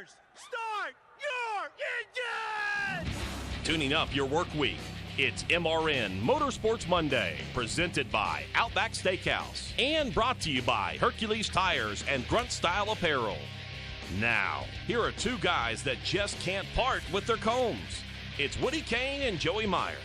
Drivers, start your engines! Tuning up your work week. It's MRN Motorsports Monday, presented by Outback Steakhouse and brought to you by Hercules Tires and Grunt Style Apparel. Now, here are two guys that just can't part with their combs. It's Woody Kane and Joey Meyer.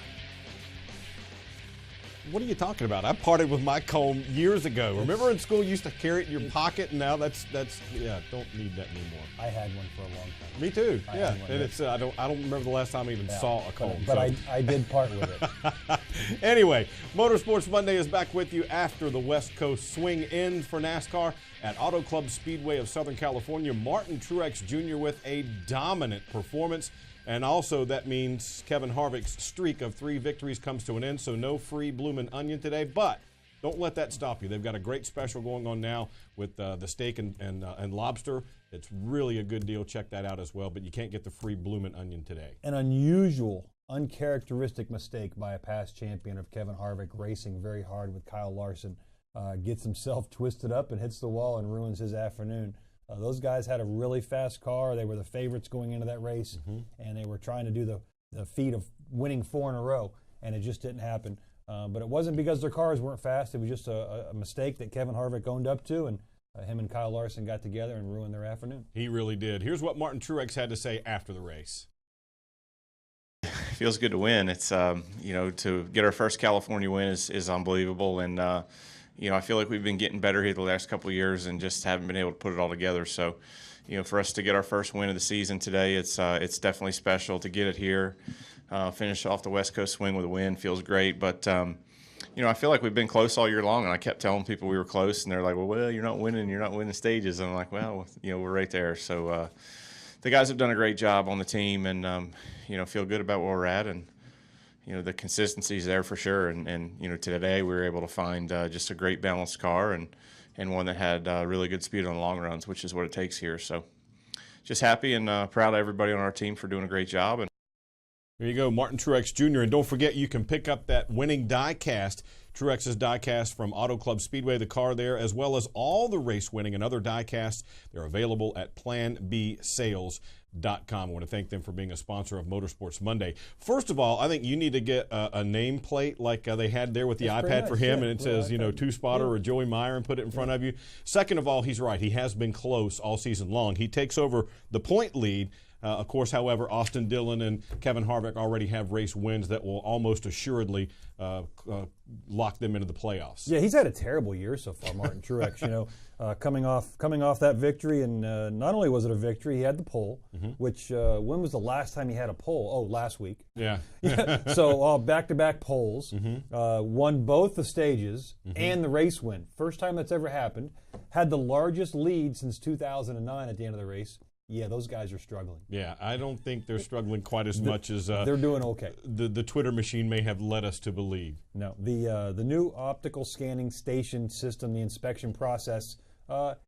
What are you talking about? I parted with my comb years ago. Remember in school you used to carry it in your pocket, and now that's yeah, don't need that anymore. I had one for a long time. Me too. Yeah, and it's I don't remember the last time I even saw a comb. But I did part with it. Anyway, Motorsports Monday is back with you after the West Coast swing ends for NASCAR at Auto Club Speedway of Southern California. Martin Truex Jr. with a dominant performance. And also that means Kevin Harvick's streak of 3 victories comes to an end, so no free bloomin' onion today. But don't let that stop you. They've got a great special going on now with the steak and lobster. It's really a good deal. Check that out as well. But you can't get the free bloomin' onion today. An unusual, uncharacteristic mistake by a past champion of Kevin Harvick, racing very hard with Kyle Larson. Gets himself twisted up and hits the wall and ruins his afternoon. Those guys had a really fast car. They were the favorites going into that race, and they were trying to do the feat of winning 4 in a row, and it just didn't happen. But it wasn't because their cars weren't fast. It was just a mistake that Kevin Harvick owned up to, and him and Kyle Larson got together and ruined their afternoon. He really did. Here's what Martin Truex had to say after the race. Feels good to win. It's to get our first California win is unbelievable, and I feel like we've been getting better here the last couple of years and just haven't been able to put it all together. So, for us to get our first win of the season today, it's definitely special to get it here. Finish off the West Coast swing with a win feels great. But, I feel like we've been close all year long, and I kept telling people we were close, and they're like, well, you're not winning stages. And I'm like, well, we're right there. So the guys have done a great job on the team, and, feel good about where we're at. And, the consistency is there for sure. And today we were able to find just a great balanced car and one that had really good speed on the long runs, which is what it takes here. So just happy and proud of everybody on our team for doing a great job. And there you go, Martin Truex Jr. And don't forget, you can pick up that winning die-cast, Truex's die-cast from Auto Club Speedway, the car there, as well as all the race winning and other die-casts. They're available at PlanBSales.com. I want to thank them for being a sponsor of Motorsports Monday. First of all, I think you need to get a nameplate like they had there with the iPad for him, and it says, two-spotter or Joey Meyer, and put it in front of you. Second of all, he's right. He has been close all season long. He takes over the point lead. Of course, however, Austin Dillon and Kevin Harvick already have race wins that will almost assuredly lock them into the playoffs. Yeah, he's had a terrible year so far, Martin Truex. Coming off that victory, and not only was it a victory, he had the pole. Which when was the last time he had a pole? Oh, last week. Yeah. So back-to-back poles, won both the stages and the race win. First time that's ever happened. Had the largest lead since 2009 at the end of the race. Yeah, those guys are struggling. Yeah, I don't think they're struggling quite as much as they're doing okay. The Twitter machine may have led us to believe. No, the new optical scanning station system, the inspection process,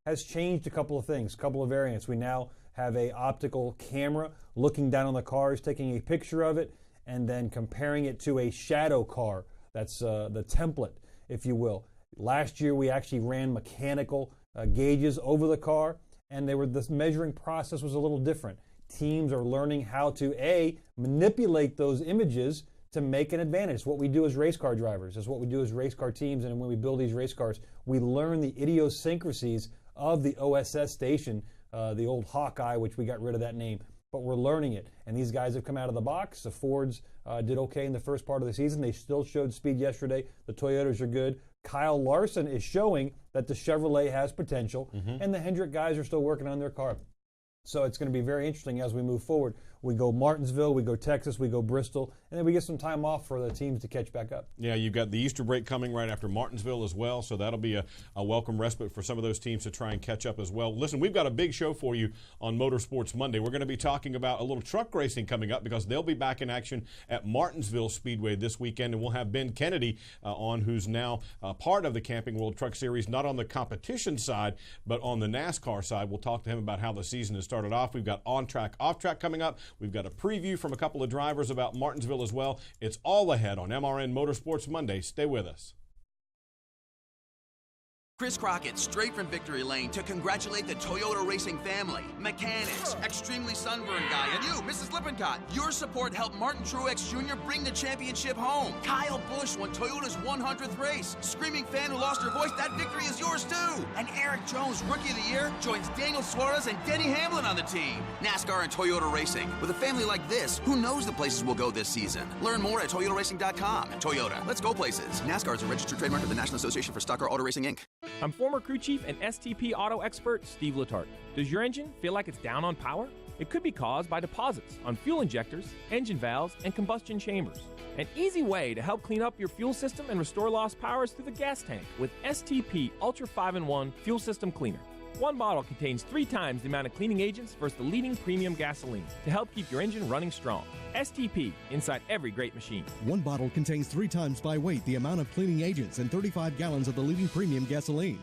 has changed a couple of things, a couple of variants. We now have a optical camera looking down on the cars, taking a picture of it, and then comparing it to a shadow car. That's the template, if you will. Last year, we actually ran mechanical gauges over the car, and this measuring process was a little different. Teams are learning how to, manipulate those images to make an advantage. It's what we do as race car drivers. It's what we do as race car teams, and when we build these race cars, we learn the idiosyncrasies of the OSS station, the old Hawkeye, which we got rid of that name, but we're learning it. And these guys have come out of the box. The Fords did okay in the first part of the season. They still showed speed yesterday. The Toyotas are good. Kyle Larson is showing that the Chevrolet has potential, and the Hendrick guys are still working on their car. So it's going to be very interesting as we move forward. We go Martinsville, we go Texas, we go Bristol, and then we get some time off for the teams to catch back up. Yeah, you've got the Easter break coming right after Martinsville as well, so that'll be a welcome respite for some of those teams to try and catch up as well. Listen, we've got a big show for you on Motorsports Monday. We're going to be talking about a little truck racing coming up because they'll be back in action at Martinsville Speedway this weekend, and we'll have Ben Kennedy on, who's now part of the Camping World Truck Series, not on the competition side, but on the NASCAR side. We'll talk to him about how the season has started off. We've got on-track, off-track coming up. We've got a preview from a couple of drivers about Martinsville as well. It's all ahead on MRN Motorsports Monday. Stay with us. Chris Crockett, straight from Victory Lane, to congratulate the Toyota racing family, mechanics, extremely sunburned guy, and you, Mrs. Lippincott. Your support helped Martin Truex Jr. bring the championship home. Kyle Busch won Toyota's 100th race. Screaming fan who lost her voice, that victory is yours too. And Eric Jones, Rookie of the Year, joins Daniel Suarez and Denny Hamlin on the team. NASCAR and Toyota Racing. With a family like this, who knows the places we'll go this season? Learn more at toyotaracing.com. Toyota, let's go places. NASCAR is a registered trademark of the National Association for Stock Car Auto Racing, Inc. I'm former crew chief and STP auto expert Steve Letarte. Does your engine feel like it's down on power? It could be caused by deposits on fuel injectors, engine valves, and combustion chambers. An easy way to help clean up your fuel system and restore lost power is through the gas tank with STP Ultra 5-in-1 Fuel System Cleaner. One bottle contains 3 times the amount of cleaning agents versus the leading premium gasoline to help keep your engine running strong. STP, inside every great machine. One bottle contains 3 times by weight the amount of cleaning agents and 35 gallons of the leading premium gasoline.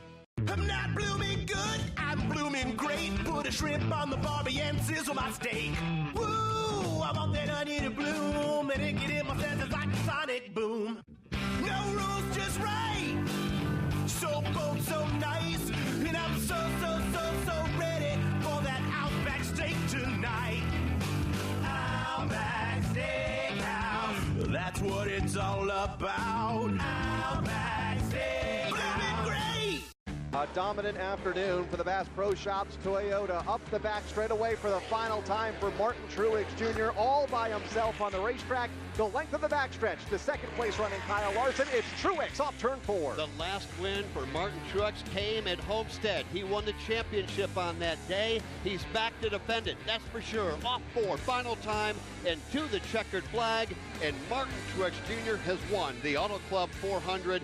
I'm not blooming good, I'm blooming great. Put a shrimp on the Barbie and sizzle my steak. Woo, I want that onion to bloom and it get in my senses like a sonic boom. No rules, just right. So bold, so nice. And I'm so ready for that Outback steak tonight. Outback Steakhouse, that's what it's all about. Outback Steakhouse. Blooming great! A dominant afternoon for the Bass Pro Shops. Toyota up the back straightaway for the final time for Martin Truex Jr. all by himself on the racetrack. The length of the backstretch. The second place running Kyle Larson. It's Truex off turn 4. The last win for Martin Truex came at Homestead. He won the championship on that day. He's back to defend it, that's for sure. Off 4, final time, and to the checkered flag. And Martin Truex Jr. has won the Auto Club 400.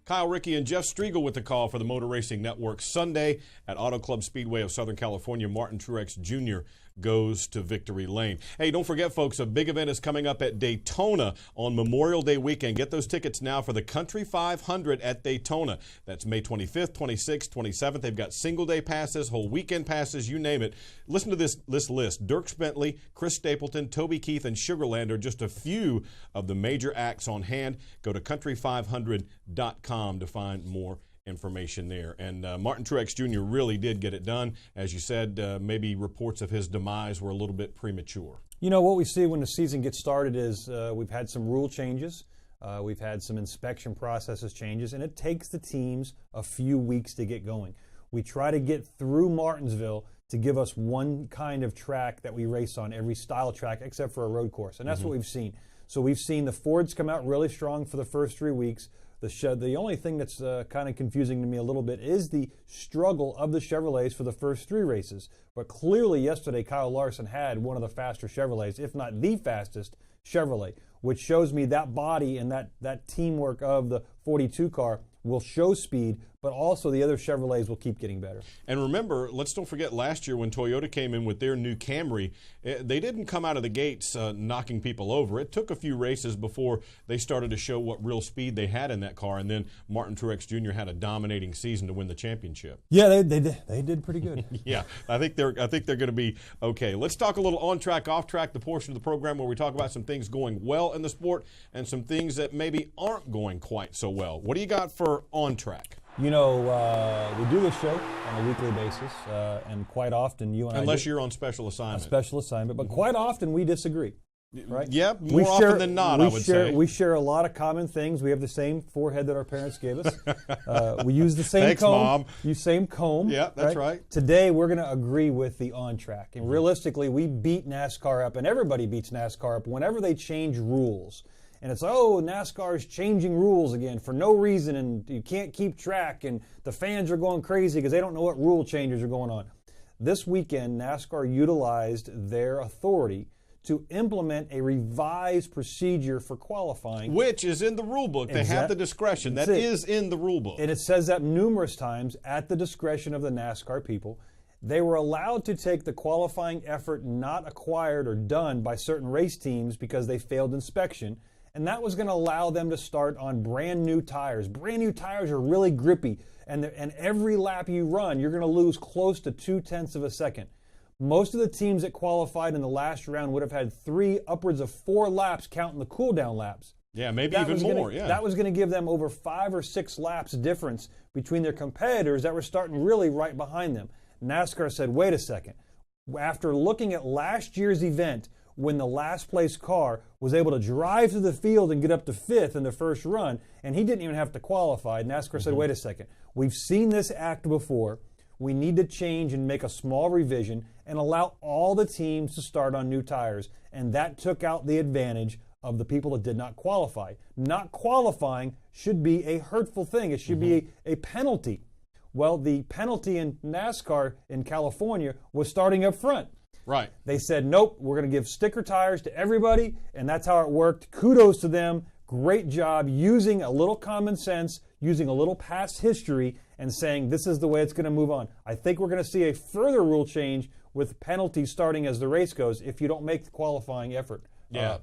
Kyle Rickey and Jeff Striegel with the call for the Motor Racing Network. Sunday at Auto Club Speedway of Southern California, Martin Truex Jr. goes to Victory Lane. Hey, don't forget, folks, a big event is coming up at Daytona on Memorial Day weekend. Get those tickets now for the Country 500 at Daytona. That's May 25th, 26th, 27th. They've got single-day passes, whole weekend passes, you name it. Listen to this list. Dierks Bentley, Chris Stapleton, Toby Keith, and Sugarland are just a few of the major acts on hand. Go to country500.com to find more information there. And Martin Truex Jr. really did get it done. As you said, maybe reports of his demise were a little bit premature. You know, what we see when the season gets started is we've had some rule changes. We've had some inspection processes changes, and it takes the teams a few weeks to get going. We try to get through Martinsville to give us one kind of track that we race on, every style track except for a road course, and that's what we've seen. So we've seen the Fords come out really strong for the first 3 weeks. The only thing that's kind of confusing to me a little bit is the struggle of the Chevrolets for the first 3 races. But clearly yesterday, Kyle Larson had one of the faster Chevrolets, if not the fastest Chevrolet, which shows me that body and that teamwork of the 42 car will show speed, but also the other Chevrolets will keep getting better. And remember, let's don't forget last year when Toyota came in with their new Camry, they didn't come out of the gates knocking people over. It took a few races before they started to show what real speed they had in that car, and then Martin Truex Jr. had a dominating season to win the championship. Yeah, they did pretty good. Yeah, I think they're going to be okay. Let's talk a little on track, off track, the portion of the program where we talk about some things going well in the sport and some things that maybe aren't going quite so well. What do you got for on track? You know, we do this show on a weekly basis, and quite often you and Unless you're on special assignment. Special assignment, but quite often we disagree, right? Yeah, more often than not, I would say. We share a lot of common things. We have the same forehead that our parents gave us. We use the same comb. Mom. Use same comb. Yeah, that's right. Today we're going to agree with the on track. And realistically, we beat NASCAR up, and everybody beats NASCAR up whenever they change rules. And it's, oh, NASCAR is changing rules again for no reason, and you can't keep track, and the fans are going crazy because they don't know what rule changes are going on. This weekend, NASCAR utilized their authority to implement a revised procedure for qualifying. Which is in the rule book. They have the discretion. That is in the rule book. And it says that numerous times at the discretion of the NASCAR people. They were allowed to take the qualifying effort not acquired or done by certain race teams because they failed inspection. And that was going to allow them to start on brand new tires. Brand new tires are really grippy, and every lap you run, you're going to lose close to 0.2 of a second. Most of the teams that qualified in the last round would have had 3, upwards of 4 laps counting the cool down laps. Yeah, maybe even more. That was going to give them over 5 or 6 laps difference between their competitors that were starting really right behind them. NASCAR said, wait a second. After looking at last year's event, when the last place car was able to drive to the field and get up to 5th in the first run, and he didn't even have to qualify, NASCAR said, wait a second. We've seen this act before. We need to change and make a small revision and allow all the teams to start on new tires. And that took out the advantage of the people that did not qualify. Not qualifying should be a hurtful thing. It should be a penalty. Well, the penalty in NASCAR in California was starting up front. Right. They said, nope, we're going to give sticker tires to everybody, and that's how it worked. Kudos to them. Great job using a little common sense, using a little past history, and saying this is the way it's going to move on. I think we're going to see a further rule change with penalties starting as the race goes if you don't make the qualifying effort.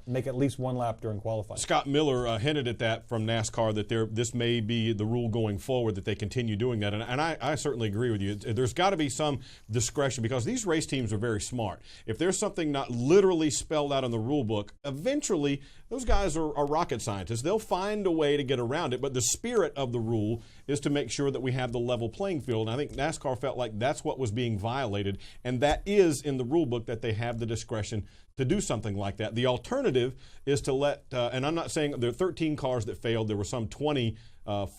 Make at least 1 lap during qualifying. Scott Miller hinted at that from NASCAR, that this may be the rule going forward, that they continue doing that. And I certainly agree with you. There's got to be some discretion, because these race teams are very smart. If there's something not literally spelled out in the rule book, eventually those guys are rocket scientists. They'll find a way to get around it. But the spirit of the rule is to make sure that we have the level playing field. And I think NASCAR felt like that's what was being violated. And that is in the rule book, that they have the discretion to do something like that. The alternative is to let, and I'm not saying there are 13 cars that failed. There were some 24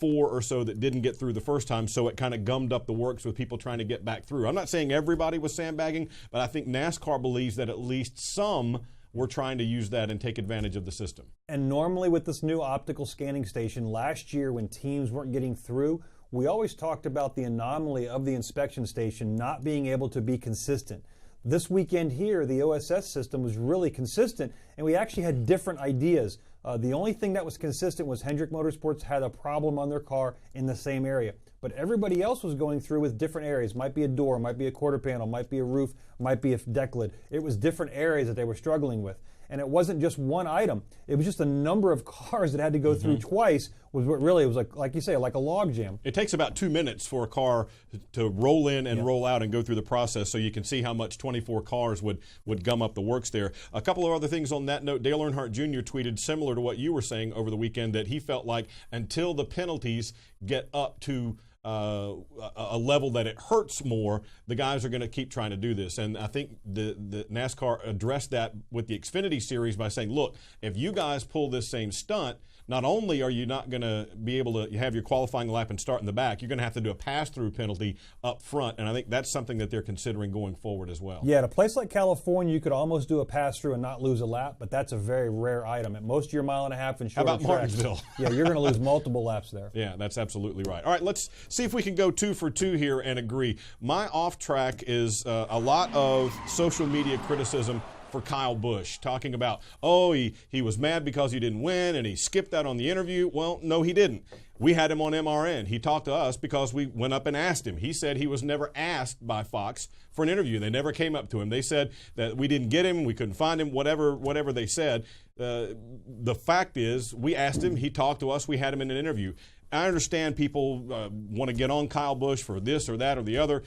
or so that didn't get through the first time, so it kind of gummed up the works with people trying to get back through. I'm not saying everybody was sandbagging, but I think NASCAR believes that at least some were trying to use that and take advantage of the system. And normally with this new optical scanning station, last year when teams weren't getting through, we always talked about the anomaly of the inspection station not being able to be consistent. This weekend here, the OSS system was really consistent, and we actually had different ideas. The only thing that was consistent was Hendrick Motorsports had a problem on their car in the same area. But everybody else was going through with different areas. Might be a door, might be a quarter panel, might be a roof, might be a deck lid. It was different areas that they were struggling with. And it wasn't just one item. It was just a number of cars that had to go through twice, was what really, it was like you say, like a log jam. It takes about 2 minutes for a car to roll in and roll out and go through the process, so you can see how much 24 cars would gum up the works there. A couple of other things on that note. Dale Earnhardt Jr. tweeted similar to what you were saying over the weekend, that he felt like until the penalties get up to a level that it hurts more, the guys are going to keep trying to do this. And I think the NASCAR addressed that with the Xfinity Series by saying, look, if you guys pull this same stunt, not only are you not going to be able to have your qualifying lap and start in the back, you're going to have to do a pass-through penalty up front. And I think that's something that they're considering going forward as well. Yeah, at a place like California, you could almost do a pass-through and not lose a lap, but that's a very rare item. At most of your mile-and-a-half and shorter How about Martinsville? Yeah, you're going to lose multiple laps there. Yeah, that's absolutely right. All right, let's see if we can go 2 for 2 here and agree. My off track is a lot of social media criticism for Kyle Busch, talking about, he was mad because he didn't win and he skipped out on the interview. Well, no, he didn't. We had him on MRN. He talked to us because we went up and asked him. He said he was never asked by Fox for an interview. They never came up to him. They said that we didn't get him, we couldn't find him, whatever they said. The fact is, we asked him, he talked to us, we had him in an interview. I understand people want to get on Kyle Busch for this or that or the other.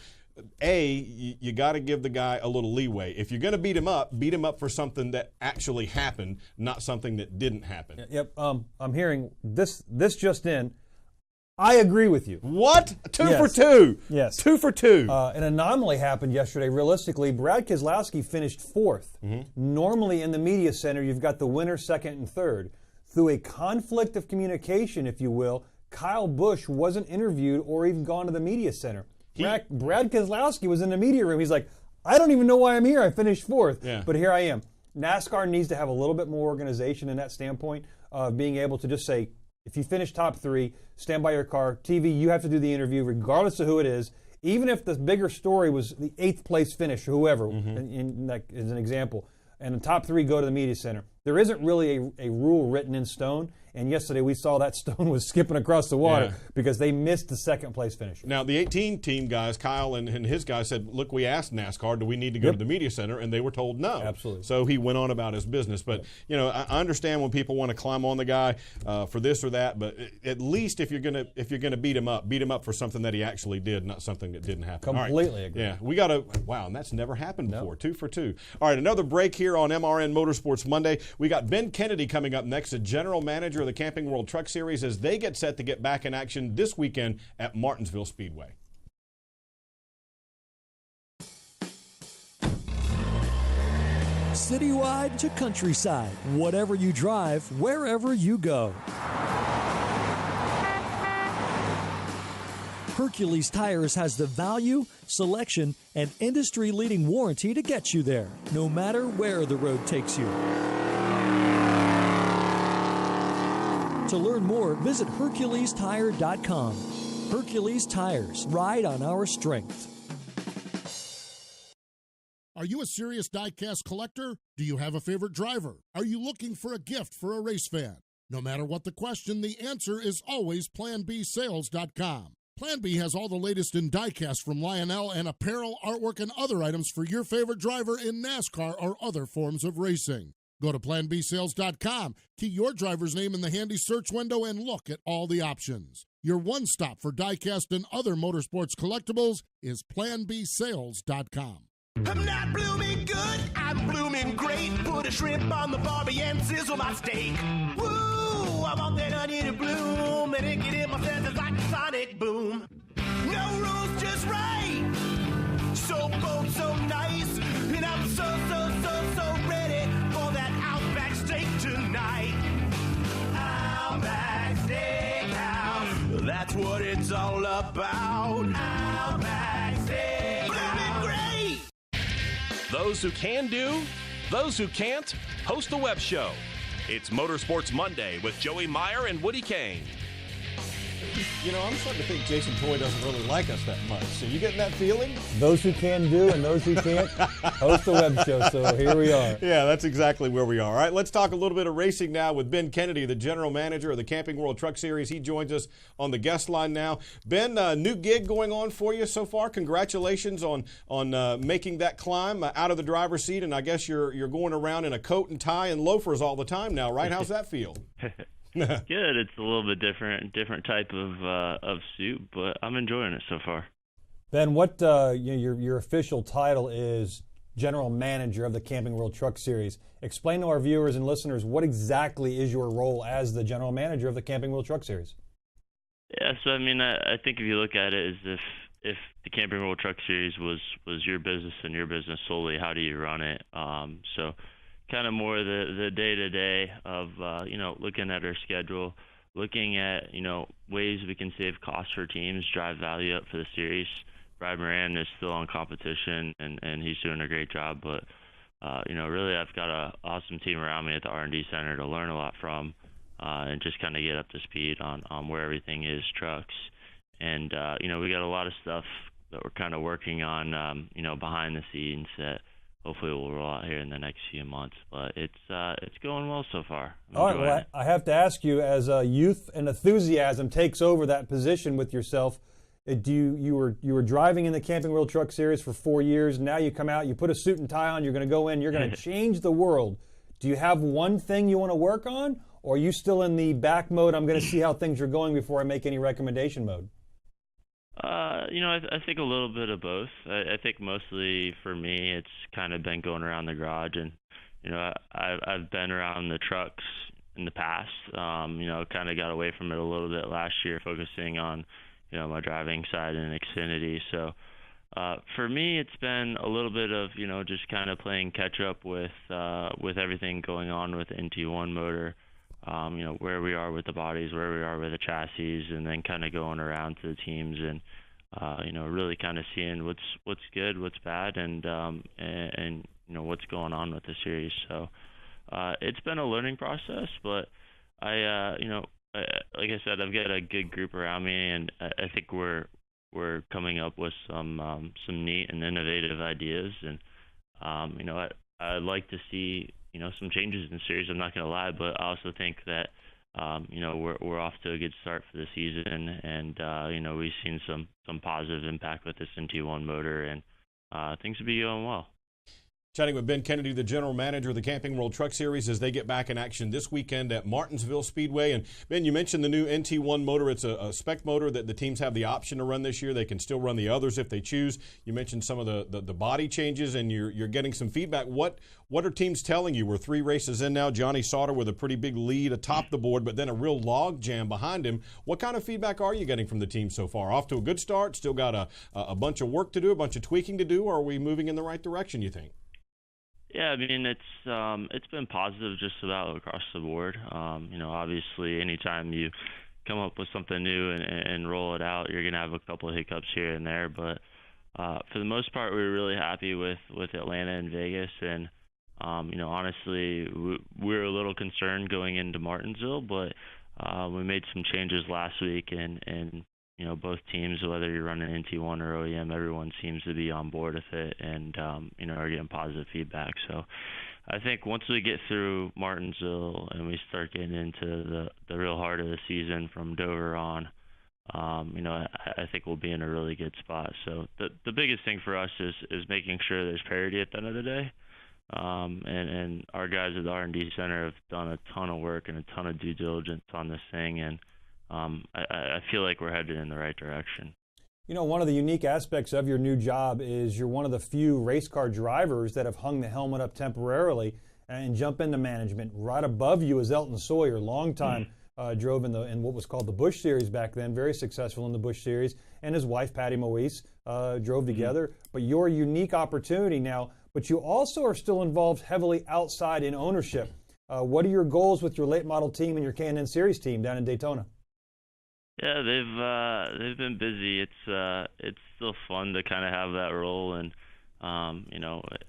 You got to give the guy a little leeway. If you're going to beat him up for something that actually happened, not something that didn't happen. Yep. I'm hearing this just in. I agree with you. What? 2 for 2. Yes. 2 for 2. An anomaly happened yesterday. Realistically, Brad Keselowski finished 4th. Normally in the media center, you've got the winner, second, and third. Through a conflict of communication, if you will, Kyle Busch wasn't interviewed or even gone to the media center. Brad Keselowski was in the media room. He's like, I don't even know why I'm here. I finished 4th, but here I am. NASCAR needs to have a little bit more organization in that standpoint of being able to just say, if you finish top 3, stand by your car. TV, you have to do the interview regardless of who it is. Even if the bigger story was the 8th place finish or whoever, as an example, and the top 3 go to the media center. There isn't really a rule written in stone. And yesterday we saw that stone was skipping across the water because they missed the 2nd place finisher. Now, the 18 team guys, Kyle and his guys said, look, we asked NASCAR, do we need to go to the media center? And they were told no. Absolutely. So he went on about his business. But, I understand when people want to climb on the guy for this or that. But at least if you're gonna beat him up for something that he actually did, not something that didn't happen. Completely agree. Yeah, we got to, wow, and that's never happened before. 2 for 2. All right, another break here on MRN Motorsports Monday. We got Ben Kennedy coming up next, the general manager of the Camping World Truck Series, as they get set to get back in action this weekend at Martinsville Speedway. Citywide to countryside, whatever you drive, wherever you go. Hercules Tires has the value, selection, and industry-leading warranty to get you there, no matter where the road takes you. To learn more, visit HerculesTire.com. Hercules Tires, ride on our strength. Are you a serious diecast collector? Do you have a favorite driver? Are you looking for a gift for a race fan? No matter what the question, the answer is always PlanBSales.com. Plan B has all the latest in diecast from Lionel and apparel, artwork, and other items for your favorite driver in NASCAR or other forms of racing. Go to PlanBSales.com, key your driver's name in the handy search window, and look at all the options. Your one stop for diecast and other motorsports collectibles is PlanBSales.com. I'm not blooming good, I'm blooming great. Put a shrimp on the barbie and sizzle my steak. Woo, I want that onion to bloom, and it get in my senses like a sonic boom. No rules, just right. So bold, so nice, and I'm so ready for that Outback steak tonight. Outback Steakhouse, that's what it's all about. Outback Steakhouse, blooming great. Those who can do, those who can't, host a web show. It's Motorsports Monday with Joey Meyer and Woody Kane. You know, I'm starting to think Jason Toy doesn't really like us that much. So you getting that feeling? Those who can do and those who can't host the web show. So here we are. Yeah, that's exactly where we are. All right, let's talk a little bit of racing now with Ben Kennedy, the general manager of the Camping World Truck Series. He joins us on the guest line now. Ben, new gig going on for you so far. Congratulations on making that climb out of the driver's seat. And I guess you're going around in a coat and tie and loafers all the time now, right? How's that feel? Good. It's a little bit different type of suit, but I'm enjoying it so far. Ben, what your official title is General Manager of the Camping World Truck Series. Explain to our viewers and listeners what exactly is your role as the General Manager of the Camping World Truck Series. Yeah, so I mean, I think if you look at it as if the Camping World Truck Series was your business and your business solely, how do you run it? So kind of more the day-to-day of, looking at our schedule, looking at, ways we can save costs for teams, drive value up for the series. Brad Moran is still on competition, and he's doing a great job. But, really I've got an awesome team around me at the R&D Center to learn a lot from and just kind of get up to speed on where everything is, trucks. And, we got a lot of stuff that we're kind of working on, behind the scenes that hopefully we'll roll out here in the next few months, but it's going well so far. All right, well, I have to ask you, as youth and enthusiasm takes over that position with yourself, you were driving in the Camping World Truck Series for 4 years. Now you come out, you put a suit and tie on, you're going to go in, you're going to change the world. Do you have one thing you want to work on, or are you still in the back mode, I'm going to see how things are going before I make any recommendation mode? I think a little bit of both. I think mostly for me, it's kind of been going around the garage, and I've been around the trucks in the past. Kind of got away from it a little bit last year, focusing on my driving side and Xfinity. So for me, it's been a little bit of just kind of playing catch up with everything going on with the NT1 motor. Where we are with the bodies, where we are with the chassis, and then kind of going around to the teams and, really kind of seeing what's good, what's bad, and what's going on with the series. So it's been a learning process, but like I said, I've got a good group around me, and I think we're coming up with some neat and innovative ideas, and I'd like to see some changes in the series. I'm not going to lie, but I also think that we're off to a good start for the season, and we've seen some positive impact with this NT1 motor, and things will be going well. Chatting with Ben Kennedy, the general manager of the Camping World Truck Series, as they get back in action this weekend at Martinsville Speedway. And Ben, you mentioned the new NT1 motor. It's a spec motor that the teams have the option to run this year. They can still run the others if they choose. You mentioned some of the body changes, and you're getting some feedback. What are teams telling you? We're 3 races in now. Johnny Sauter with a pretty big lead atop the board, but then a real log jam behind him. What kind of feedback are you getting from the team so far? Off to a good start, still got a bunch of work to do, a bunch of tweaking to do, or are we moving in the right direction, you think? Yeah, I mean, it's been positive just about across the board. Obviously, anytime you come up with something new and roll it out, you're going to have a couple of hiccups here and there. But for the most part, we were really happy with Atlanta and Vegas. And, honestly, we were a little concerned going into Martinsville, but we made some changes last week. And both teams, whether you're running NT1 or OEM, everyone seems to be on board with it and, are getting positive feedback. So I think once we get through Martinsville and we start getting into the real heart of the season from Dover on, I think we'll be in a really good spot. So the biggest thing for us is making sure there's parity at the end of the day. And our guys at the R&D Center have done a ton of work and a ton of due diligence on this thing. And I feel like we're headed in the right direction. One of the unique aspects of your new job is you're one of the few race car drivers that have hung the helmet up temporarily and jump into management. Right above you is Elton Sawyer, long time drove in what was called the Busch Series back then, very successful in the Busch Series, and his wife, Patty Moise, drove together. But your unique opportunity now, but you also are still involved heavily outside in ownership. What are your goals with your late model team and your K&N Series team down in Daytona? Yeah, they've been busy. It's still fun to kind of have that role, and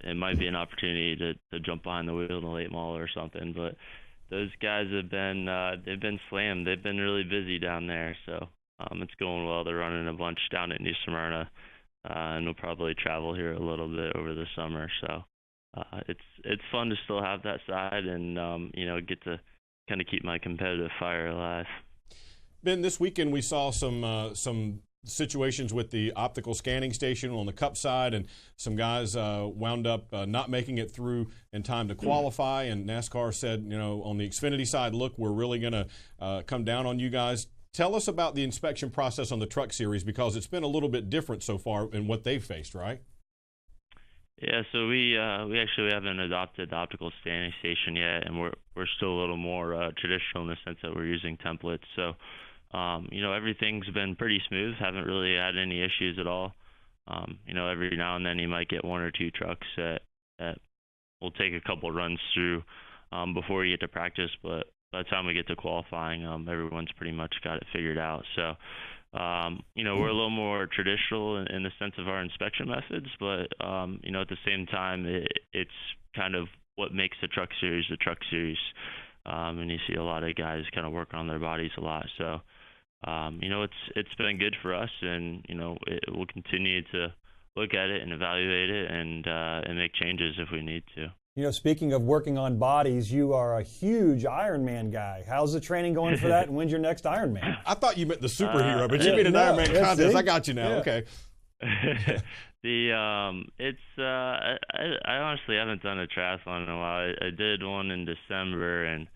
it might be an opportunity to jump behind the wheel in a late model or something. But those guys have been they've been slammed. They've been really busy down there, so it's going well. They're running a bunch down at New Smyrna, and we'll probably travel here a little bit over the summer. So it's fun to still have that side, and get to kind of keep my competitive fire alive. Ben, this weekend we saw some situations with the optical scanning station on the Cup side, and some guys wound up not making it through in time to qualify. And NASCAR said, on the Xfinity side, look, we're really going to come down on you guys. Tell us about the inspection process on the Truck Series, because it's been a little bit different so far in what they've faced, right? Yeah, so we actually haven't adopted the optical scanning station yet, and we're still a little more traditional in the sense that we're using templates. So. Everything's been pretty smooth. Haven't really had any issues at all. Every now and then you might get 1 or 2 trucks that will take a couple runs through before you get to practice. But by the time we get to qualifying, everyone's pretty much got it figured out. So, we're a little more traditional in the sense of our inspection methods. But, at the same time, it's kind of what makes the Truck Series the Truck Series. And you see a lot of guys kind of work on their bodies a lot. So, it's been good for us, and, we'll continue to look at it and evaluate it and make changes if we need to. Speaking of working on bodies, you are a huge Ironman guy. How's the training going for that, and when's your next Ironman? I thought you meant the superhero, but you mean an Ironman contest. I got you now. Yeah. Okay. I honestly haven't done a triathlon in a while. I did one in December, and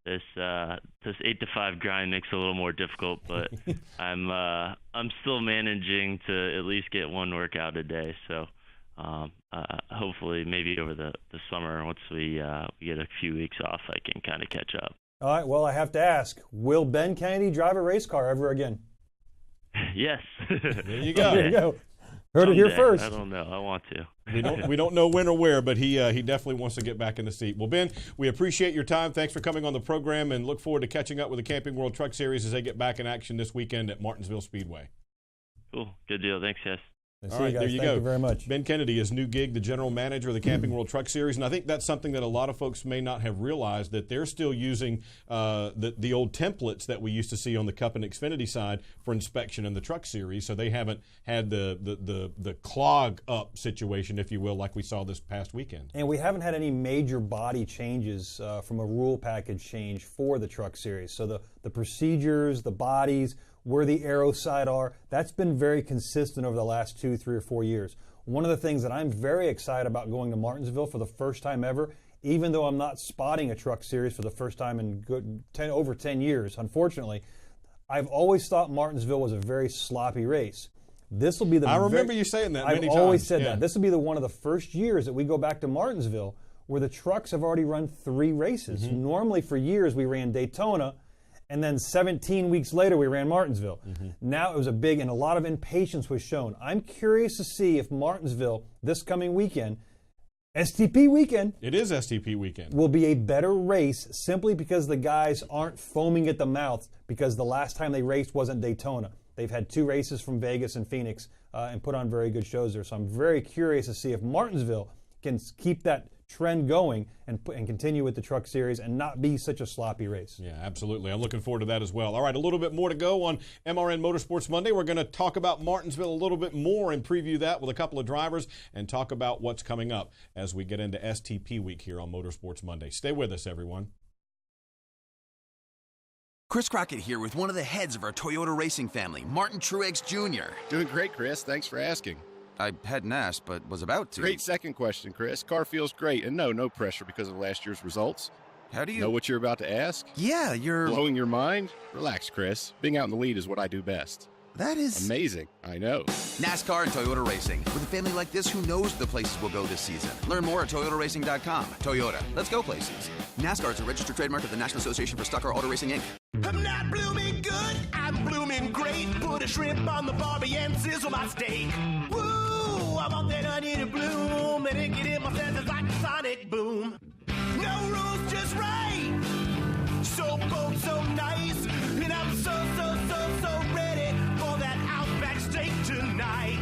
this 8 to 5 grind makes it a little more difficult, but I'm still managing to at least get 1 workout a day. So hopefully maybe over the summer, once we get a few weeks off, I can kind of catch up. All right, well, I have to ask, will Ben Kennedy drive a race car ever again? Yes. There you go. There you go. Heard it here first. I don't know. I want to. We don't know when or where, but he definitely wants to get back in the seat. Well, Ben, we appreciate your time. Thanks for coming on the program, and look forward to catching up with the Camping World Truck Series as they get back in action this weekend at Martinsville Speedway. Cool. Good deal. Thanks, yes. All right, there you go. Thank you very much. Ben Kennedy is new gig, the general manager of the Camping World Truck Series, and I think that's something that a lot of folks may not have realized, that they're still using the old templates that we used to see on the Cup and Xfinity side for inspection in the Truck Series, so they haven't had the clog up situation, if you will, like we saw this past weekend. And we haven't had any major body changes from a rule package change for the Truck Series. So the procedures, the bodies, where the aero side are, that's been very consistent over the last 2, 3, or 4 years. One of the things that I'm very excited about going to Martinsville for the first time ever, even though I'm not spotting a truck series for the first time in over 10 years, unfortunately, I've always thought Martinsville was a very sloppy race. This will be the. I remember you saying that many times. I've always said that. This will be one of the first years that we go back to Martinsville where the trucks have already run 3 races. Mm-hmm. Normally for years we ran Daytona, and then 17 weeks later we ran Martinsville. Mm-hmm. Now it was and a lot of impatience was shown. I'm curious to see if Martinsville this coming weekend, STP weekend. It is STP weekend. Will be a better race simply because the guys aren't foaming at the mouth because the last time they raced wasn't Daytona. They've had 2 races from Vegas and Phoenix and put on very good shows there. So I'm very curious to see if Martinsville can keep that trend going and continue with the truck series and not be such a sloppy race. Yeah, absolutely. I'm looking forward to that as well. All right, a little bit more to go on MRN Motorsports Monday. We're going to talk about Martinsville a little bit more and preview that with a couple of drivers and talk about what's coming up as we get into STP week here on Motorsports Monday. Stay with us, everyone. Chris Crockett here with one of the heads of our Toyota racing family, Martin Truex Jr. Doing great, Chris. Thanks for asking. I hadn't asked, but was about to. Great second question, Chris. Car feels great, and no pressure because of last year's results. How do you... Know what you're about to ask? Yeah, you're... Blowing your mind? Relax, Chris. Being out in the lead is what I do best. That is... amazing. I know. NASCAR and Toyota Racing. With a family like this, who knows the places we'll go this season? Learn more at toyotaracing.com. Toyota. Let's go places. NASCAR is a registered trademark of the National Association for Stock Car Auto Racing, Inc. I'm not blooming good, I'm blooming great. Put a shrimp on the barbie and sizzle my steak. Woo, I want that onion to bloom, and it get in my senses like a sonic boom. No rules, just right. So bold, so nice, and I'm so ready for that Outback steak tonight.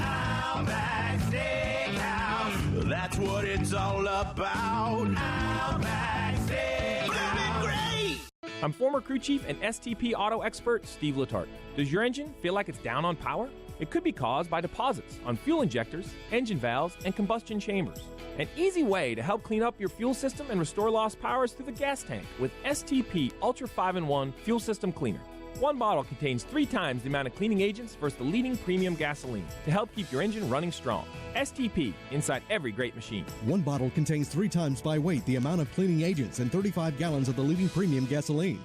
Outback Steakhouse, that's what it's all about. Outback Steakhouse, blooming great. I'm former crew chief and STP auto expert Steve Letarte. Does your engine feel like it's down on power? It could be caused by deposits on fuel injectors, engine valves, and combustion chambers. An easy way to help clean up your fuel system and restore lost power is through the gas tank with STP Ultra 5-in-1 Fuel System Cleaner. One bottle contains 3 times the amount of cleaning agents versus the leading premium gasoline to help keep your engine running strong. STP, inside every great machine. One bottle contains 3 times by weight the amount of cleaning agents and 35 gallons of the leading premium gasoline.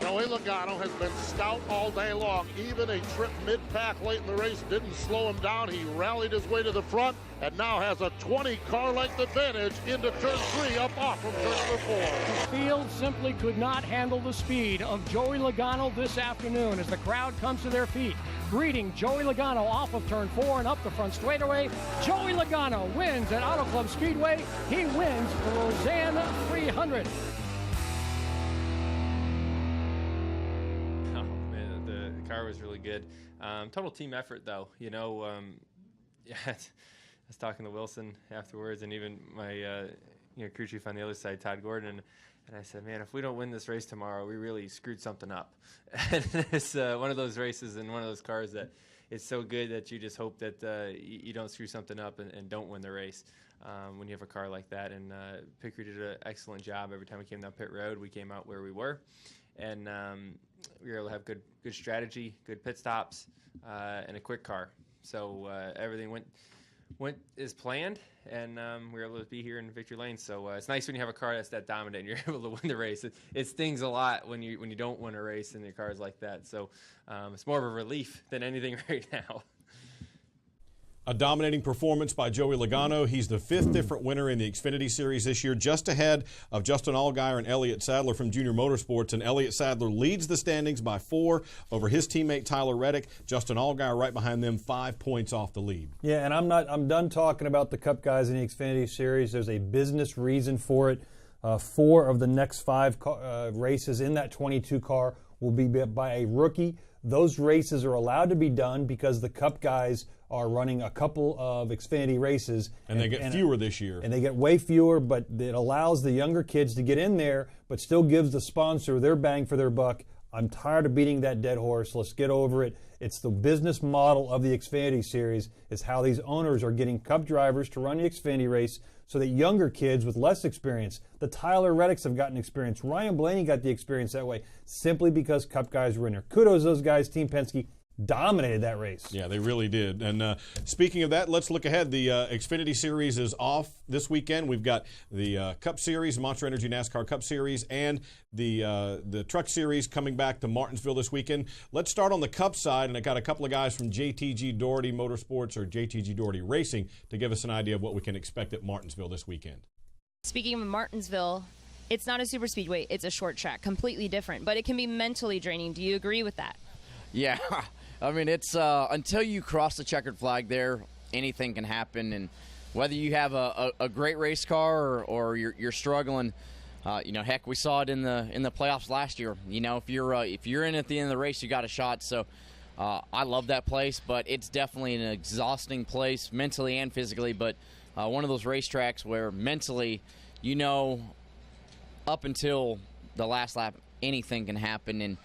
Joey Logano has been stout all day long. Even a trip mid-pack late in the race didn't slow him down. He rallied his way to the front and now has a 20-car length advantage into turn 3 up off from turn number 4. The field simply could not handle the speed of Joey Logano this afternoon as the crowd comes to their feet. Greeting Joey Logano off of turn 4 and up the front straightaway. Joey Logano wins at Auto Club Speedway. He wins the Roseanne 300. Car was really good. Total team effort, though. Yeah, I was talking to Wilson afterwards, and even my crew chief on the other side, Todd Gordon, and I said, man, if we don't win this race tomorrow, we really screwed something up. And it's one of those races and one of those cars that it's so good that you just hope that you don't screw something up and don't win the race when you have a car like that. And Pickard did an excellent job. Every time we came down pit road, we came out where we were. And we were able to have good strategy, good pit stops, and a quick car. So everything went as planned, and we were able to be here in victory lane. So it's nice when you have a car that's that dominant and you're able to win the race. It stings a lot when you don't win a race in your cars like that. So it's more of a relief than anything right now. A dominating performance by Joey Logano. He's the 5th different winner in the Xfinity Series this year, just ahead of Justin Allgaier and Elliott Sadler from Junior Motorsports. And Elliott Sadler leads the standings by 4 over his teammate Tyler Reddick. Justin Allgaier right behind them, 5 points off the lead. Yeah, and I'm done talking about the Cup guys in the Xfinity Series. There's a business reason for it. 4 of the next 5 races in that 22 car will be by a rookie. Those races are allowed to be done because the Cup guys are running a couple of Xfinity races. And they get fewer this year. And they get way fewer, but it allows the younger kids to get in there, but still gives the sponsor their bang for their buck. I'm tired of beating that dead horse. Let's get over it. It's the business model of the Xfinity Series is how these owners are getting Cup drivers to run the Xfinity race so that younger kids with less experience, the Tyler Reddicks have gotten experience. Ryan Blaney got the experience that way simply because Cup guys were in there. Kudos to those guys, Team Penske. dominated that race. Yeah, they really did. And speaking of that, let's look ahead. The Xfinity Series is off this weekend. We've got the Cup Series, Monster Energy NASCAR Cup Series, and the Truck Series coming back to Martinsville this weekend. Let's start on the Cup side, and I got a couple of guys from JTG Doherty Motorsports or JTG Doherty Racing to give us an idea of what we can expect at Martinsville this weekend. Speaking of Martinsville, it's not a super speedway, it's a short track, completely different, but it can be mentally draining. Do you agree with that? Yeah. I mean, it's until you cross the checkered flag there, anything can happen. And whether you have a great race car or you're struggling, heck, we saw it in the playoffs last year. If you're in at the end of the race, you got a shot. So I love that place, but it's definitely an exhausting place mentally and physically. But one of those racetracks where mentally, up until the last lap, anything can happen. And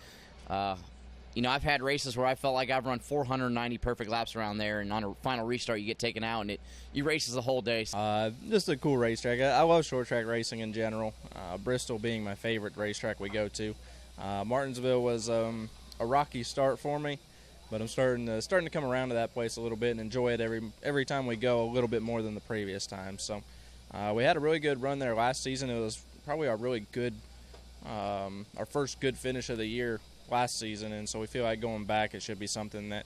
I've had races where I felt like I've run 490 perfect laps around there, and on a final restart, you get taken out, and it erases the whole day. Just a cool racetrack. I love short track racing in general. Bristol being my favorite racetrack we go to. Martinsville was a rocky start for me, but I'm starting to come around to that place a little bit and enjoy it every time we go a little bit more than the previous time. So we had a really good run there last season. It was probably our really good, our first good finish of the year last season, and so we feel like going back it should be something that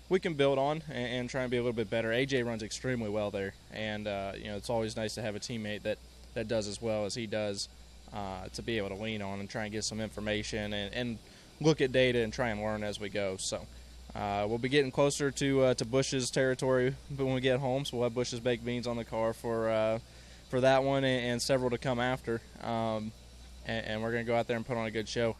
we can build on and try and be a little bit better. AJ runs extremely well there, and it's always nice to have a teammate that does as well as he does, to be able to lean on and try and get some information and look at data and try and learn as we go. So we'll be getting closer to Bush's territory when we get home, so we'll have Bush's baked beans on the car for that one and several to come after, and we're going to go out there and put on a good show.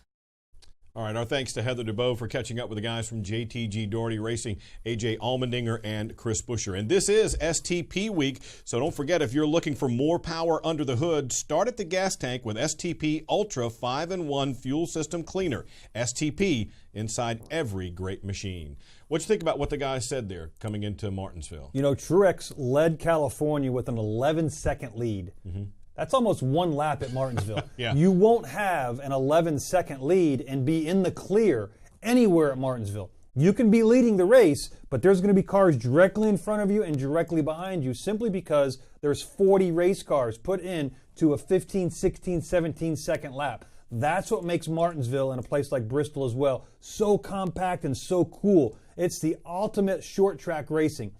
All right, our thanks to Heather DeBow for catching up with the guys from JTG Doherty Racing, AJ Allmendinger and Chris Buescher. And this is STP week, so don't forget, if you're looking for more power under the hood, start at the gas tank with STP Ultra 5-in-1 Fuel System Cleaner. STP inside every great machine. What do you think about what the guys said there coming into Martinsville? Truex led California with an 11-second lead. Mm-hmm. That's almost one lap at Martinsville. Yeah. You won't have an 11-second lead and be in the clear anywhere at Martinsville. You can be leading the race, but there's going to be cars directly in front of you and directly behind you simply because there's 40 race cars put in to a 15, 16, 17-second lap. That's what makes Martinsville and a place like Bristol as well so compact and so cool. It's the ultimate short track racing.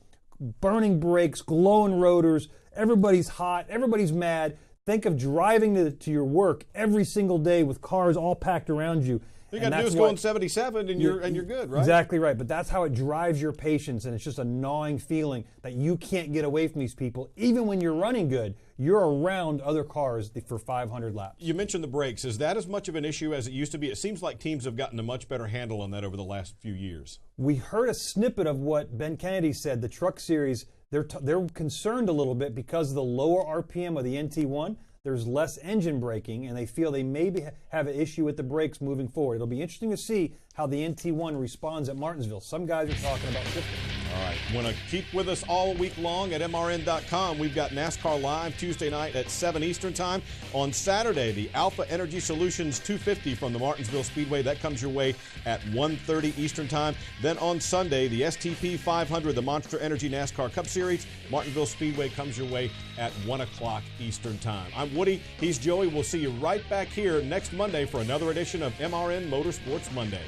Burning brakes, glowing rotors, everybody's hot, everybody's mad. Think of driving to your work every single day with cars all packed around you. You got to do is go in 77 and you're good, right? Exactly right. But that's how it drives your patience, and it's just a gnawing feeling that you can't get away from these people. Even when you're running good, you're around other cars for 500 laps. You mentioned the brakes. Is that as much of an issue as it used to be? It seems like teams have gotten a much better handle on that over the last few years. We heard a snippet of what Ben Kennedy said. The Truck Series, they're concerned a little bit because of the lower RPM of the NT1. There's less engine braking, and they feel they maybe have an issue with the brakes moving forward. It'll be interesting to see how the NT1 responds at Martinsville. Some guys are talking about shifting. All right. Want to keep with us all week long at MRN.com. We've got NASCAR Live Tuesday night at 7 Eastern Time. On Saturday, the Alpha Energy Solutions 250 from the Martinsville Speedway. That comes your way at 1:30 Eastern Time. Then on Sunday, the STP 500, the Monster Energy NASCAR Cup Series, Martinsville Speedway comes your way at 1 o'clock Eastern Time. I'm Woody. He's Joey. We'll see you right back here next Monday for another edition of MRN Motorsports Monday.